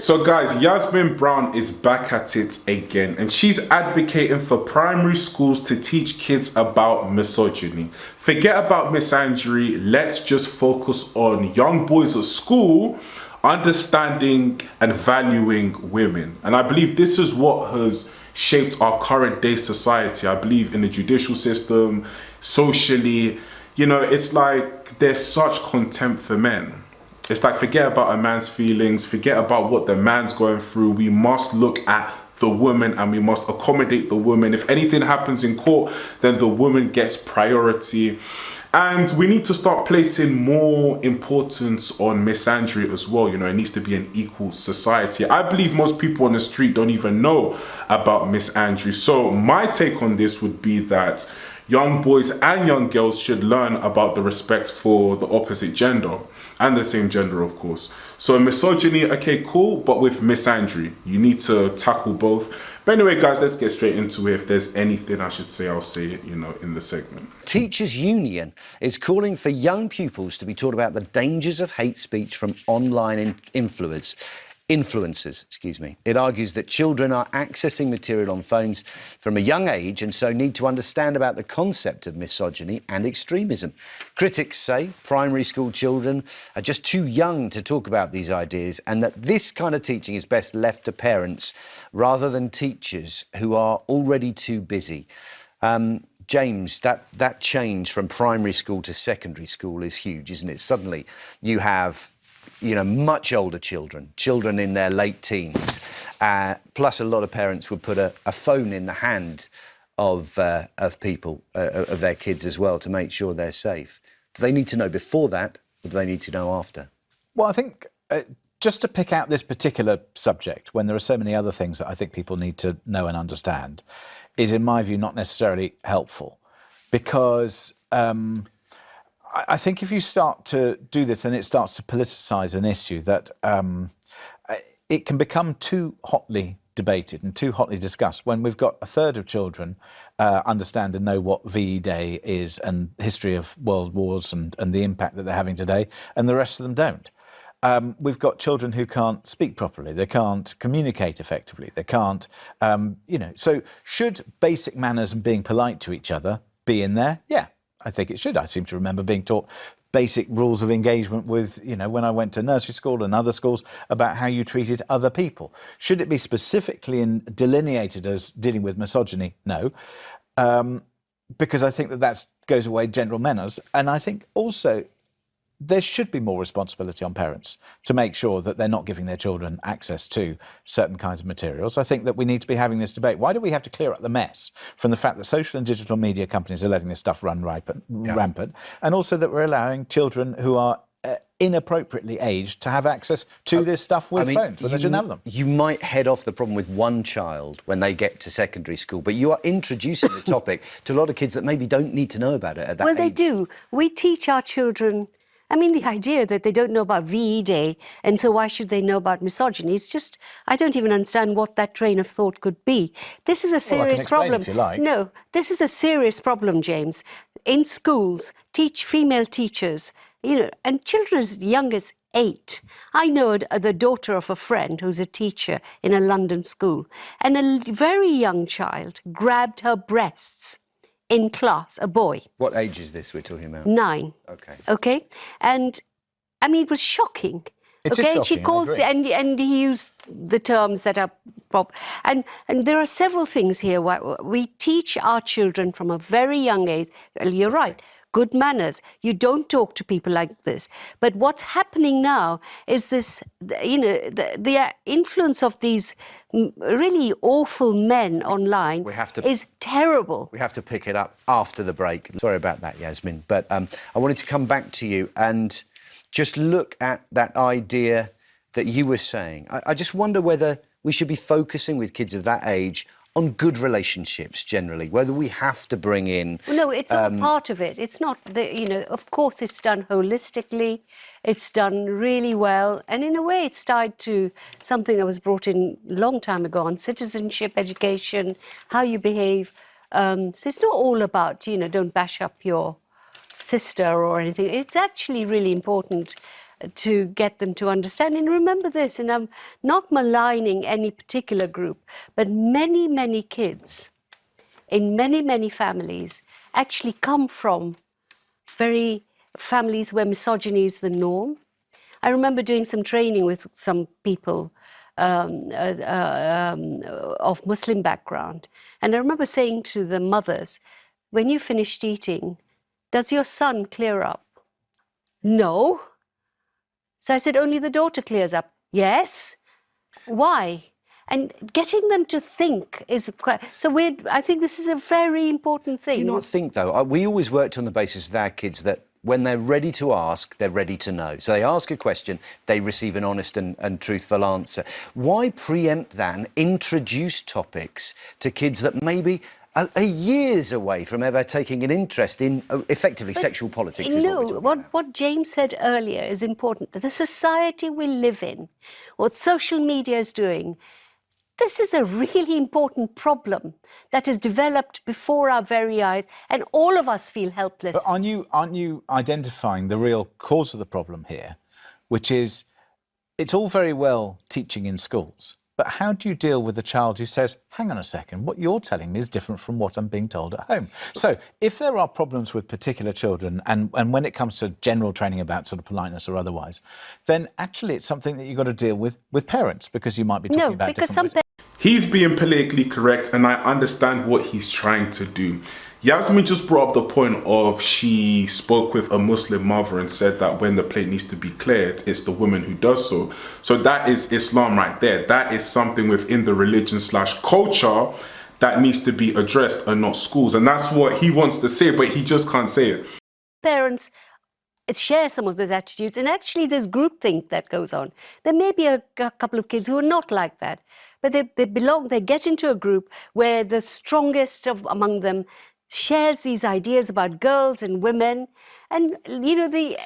So guys, Yasmin Brown is back at it again, and she's advocating for primary schools to teach kids about misogyny. Forget about misandry, let's just focus on young boys at school understanding and valuing women. And I believe this is what has shaped our current day society. I believe in the judicial system, socially, it's like there's such contempt for men. It's like, forget about a man's feelings, forget about what the man's going through. We must look at the woman and we must accommodate the woman. If anything happens in court, then the woman gets priority. And we need to start placing more importance on misandry as well. It needs to be an equal society. I believe most people on the street don't even know about misandry. So my take on this would be that young boys and young girls should learn about the respect for the opposite gender and the same gender, of course. So misogyny, okay, cool, but with misandry, you need to tackle both. But anyway, guys, let's get straight into it. If there's anything I should say, I'll say it, in the segment. Teachers Union is calling for young pupils to be taught about the dangers of hate speech from online influencers. It argues that children are accessing material on phones from a young age and so need to understand about the concept of misogyny and extremism. Critics say primary school children are just too young to talk about these ideas and that this kind of teaching is best left to parents rather than teachers who are already too busy. James, that change from primary school to secondary school is huge, isn't it? Suddenly you have much older children in their late teens, plus a lot of parents would put a phone in the hand of people, of their kids as well, to make sure they're safe. Do they need to know before that, or do they need to know after? Well, I think just to pick out this particular subject, when there are so many other things that I think people need to know and understand, is, in my view, not necessarily helpful. Because I think if you start to do this and it starts to politicise an issue, that it can become too hotly debated and too hotly discussed when we've got a third of children understand and know what VE Day is and history of world wars and the impact that they're having today, and the rest of them don't. We've got children who can't speak properly, they can't communicate effectively, they can't, So should basic manners and being polite to each other be in there? Yeah. I think it should. I seem to remember being taught basic rules of engagement with, when I went to nursery school and other schools, about how you treated other people. Should it be specifically delineated as dealing with misogyny? No. Because I think that goes away general manners. And I think also there should be more responsibility on parents to make sure that they're not giving their children access to certain kinds of materials. I think that we need to be having this debate. Why do we have to clear up the mess from the fact that social and digital media companies are letting this stuff run rampant, and also that we're allowing children who are inappropriately aged to have access to this stuff with phones, when they shouldn't have them? You might head off the problem with one child when they get to secondary school, but you are introducing the topic to a lot of kids that maybe don't need to know about it at that age. Well, they do. We teach our children... the idea that they don't know about VE Day, and so why should they know about misogyny? It's just, I don't even understand what that train of thought could be. This is a serious problem. If you like. No, this is a serious problem, James. In schools, teach female teachers, and children as young as 8. I know the daughter of a friend who's a teacher in a London school, and a very young child grabbed her breasts in class, a boy. What age is this we're talking about? 9. Okay? And, it was shocking. It is shocking, she calls and he used the terms that are proper. And there are several things here where we teach our children from a very young age. Well, you're right. Good manners. You don't talk to people like this. But what's happening now is this, the influence of these really awful men online is terrible. We have to pick it up after the break. Sorry about that, Yasmin. But I wanted to come back to you and just look at that idea that you were saying. I just wonder whether we should be focusing with kids of that age on good relationships generally, whether we have to bring in... Well, no, it's not part of it. It's not, of course it's done holistically, it's done really well, and in a way it's tied to something that was brought in a long time ago on citizenship, education, how you behave. So it's not all about, don't bash up your sister or anything. It's actually really important to get them to understand. And remember this, and I'm not maligning any particular group, but many, many kids in many, many families actually come from families where misogyny is the norm. I remember doing some training with some people of Muslim background. And I remember saying to the mothers, when you finished eating, does your son clear up? No. So I said, only the daughter clears up. Yes. Why? And getting them to think is quite... So I think this is a very important thing. Do you not think, though, we always worked on the basis with our kids that when they're ready to ask, they're ready to know. So they ask a question, they receive an honest and truthful answer. Why preempt that and introduce topics to kids that maybe are years away from ever taking an interest in, effectively, sexual politics? What James said earlier is important. The society we live in, what social media is doing, this is a really important problem that is developed before our very eyes, and all of us feel helpless. But aren't you identifying the real cause of the problem here, which is it's all very well teaching in schools, but how do you deal with a child who says, hang on a second, what you're telling me is different from what I'm being told at home? So if there are problems with particular children, and when it comes to general training about sort of politeness or otherwise, then actually it's something that you've got to deal with parents, because you might be talking about different ways. He's being politically correct, and I understand what he's trying to do. Yasmin just brought up the point of she spoke with a Muslim mother and said that when the plate needs to be cleared, it's the woman who does so. So that is Islam right there. That is something within the religion/culture that needs to be addressed, and not schools. And that's what he wants to say, but he just can't say it. Parents share some of those attitudes, and actually there's groupthink that goes on. There may be a couple of kids who are not like that, but they get into a group where the strongest among them shares these ideas about girls and women. And, you know, the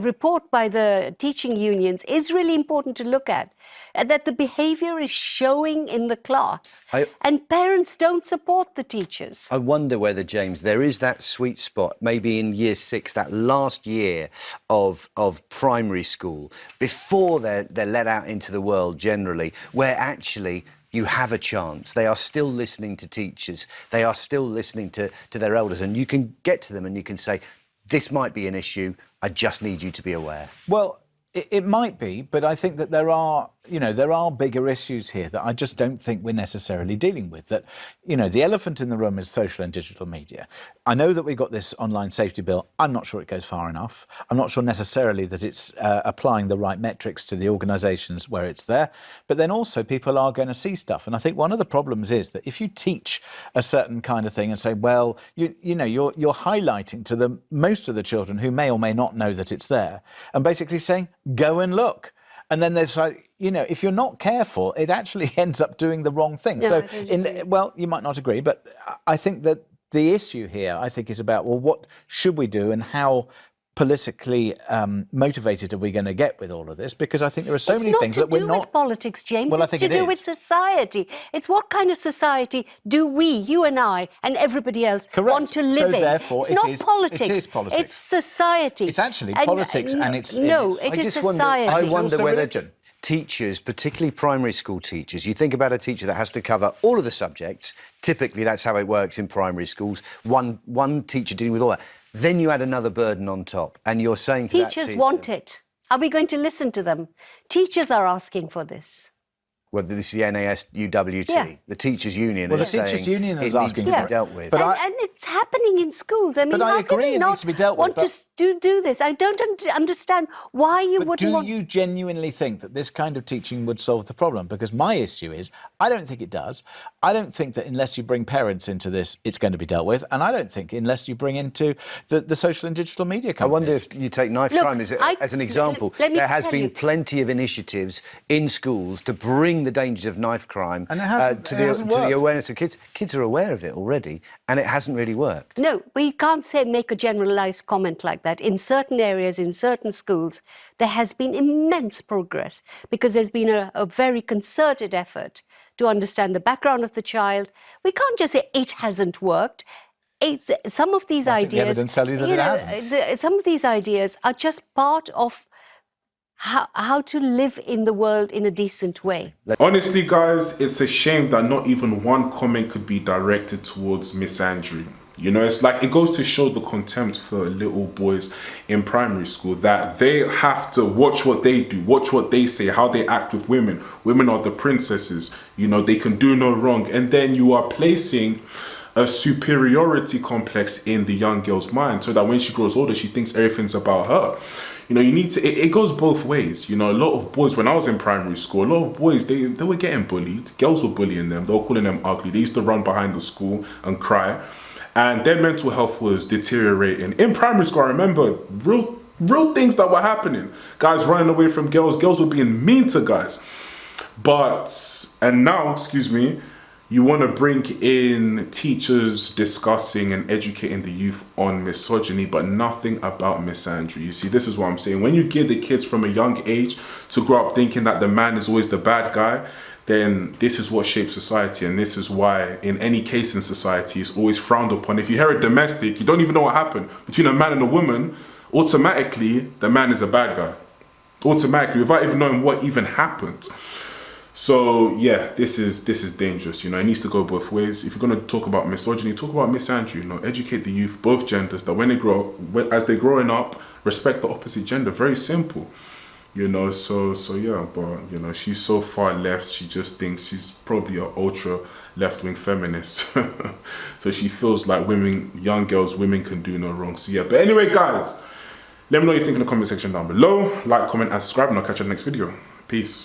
report by the teaching unions is really important to look at, that the behaviour is showing in the class, and parents don't support the teachers. I wonder whether, James, there is that sweet spot, maybe in year 6, that last year of primary school, before they're let out into the world generally, where actually you have a chance. They are still listening to teachers. They are still listening to their elders. And you can get to them and you can say, this might be an issue. I just need you to be aware. Well, it might be, but I think that there are bigger issues here that I just don't think we're necessarily dealing with. That, you know, the elephant in the room is social and digital media. I know that we've got this online safety bill. I'm not sure it goes far enough. I'm not sure necessarily that it's applying the right metrics to the organisations where it's there. But then also people are going to see stuff. And I think one of the problems is that if you teach a certain kind of thing and say, well, you're highlighting to most of the children who may or may not know that it's there, and basically saying, go and look. And then there's like, you know, if you're not careful, it actually ends up doing the wrong thing. No, so, well, you might not agree, but I think that the issue here, I think, is about, well, what should we do and how politically motivated are we going to get with all of this? Because I think there are so many things that we're not... It's not to do with politics, James. Well, it's to do with society. It's what kind of society do we, you and I, and everybody else want to live in? Therefore, it's not politics. It is politics. It's society. It's actually politics, and it's... No, it is society. I wonder whether religion. Teachers, particularly primary school teachers, you think about a teacher that has to cover all of the subjects. Typically, that's how it works in primary schools. One teacher dealing with all that. Then you add another burden on top, and you're saying to that teacher... Teachers want it. Are we going to listen to them? Teachers are asking for this. Well, this is the NASUWT, Yeah. the teachers' union. Well, is the teachers' saying union is it asking needs to for be it. dealt with. But and it's happening in schools. I mean, But I how can agree we it not needs to be dealt with, want to do this? I don't understand why you But wouldn't want... do you genuinely think that this kind of teaching would solve the problem? Because my issue is, I don't think it does. I don't think that unless you bring parents into this, it's going to be dealt with. And I don't think unless you bring into the social and digital media companies. I wonder if you take knife crime as an example. There has been plenty of initiatives in schools to bring the dangers of knife crime to the awareness of kids. Kids are aware of it already, and it hasn't really worked. No, we can't make a generalised comment like that. In certain areas, in certain schools, there has been immense progress because there's been a very concerted effort to understand the background of the child. We can't just say it hasn't worked. Some of these ideas... the evidence tells you that it hasn't. Some of these ideas are just part of how to live in the world in a decent way. Honestly, guys, it's a shame that not even one comment could be directed towards Miss Andrew. You know, it's like, it goes to show the contempt for little boys in primary school, that they have to watch what they do, watch what they say, how they act with women. Women are the princesses, you know, they can do no wrong. And then you are placing a superiority complex in the young girl's mind, so that when she grows older, she thinks everything's about her. You know, you need to, it goes both ways. You know, a lot of boys, when I was in primary school, a lot of boys, they were getting bullied. Girls were bullying them. They were calling them ugly. They used to run behind the school and cry. And their mental health was deteriorating. In primary school, I remember real things that were happening. Guys running away from girls. Girls were being mean to guys. And now, excuse me, you want to bring in teachers discussing and educating the youth on misogyny, but nothing about Miss Andrew. You see, this is what I'm saying. When you give the kids from a young age to grow up thinking that the man is always the bad guy, then this is what shapes society. And this is why in any case in society, it's always frowned upon. If you hear a domestic, you don't even know what happened between a man and a woman, automatically the man is a bad guy. Automatically, without even knowing what even happened. So yeah, this is dangerous. You know, it needs to go both ways. If you're going to talk about misogyny, talk about Miss Andrew. You know, educate the youth, both genders, that when they grow, as they're growing up, respect the opposite gender. Very simple. You know, so yeah, but you know, she's so far left. She just thinks she's probably an ultra left-wing feminist. So she feels like young girls, women can do no wrong. So yeah, but anyway, guys, let me know what you think in the comment section down below. Like, comment, and subscribe, and I'll catch you in the next video. Peace.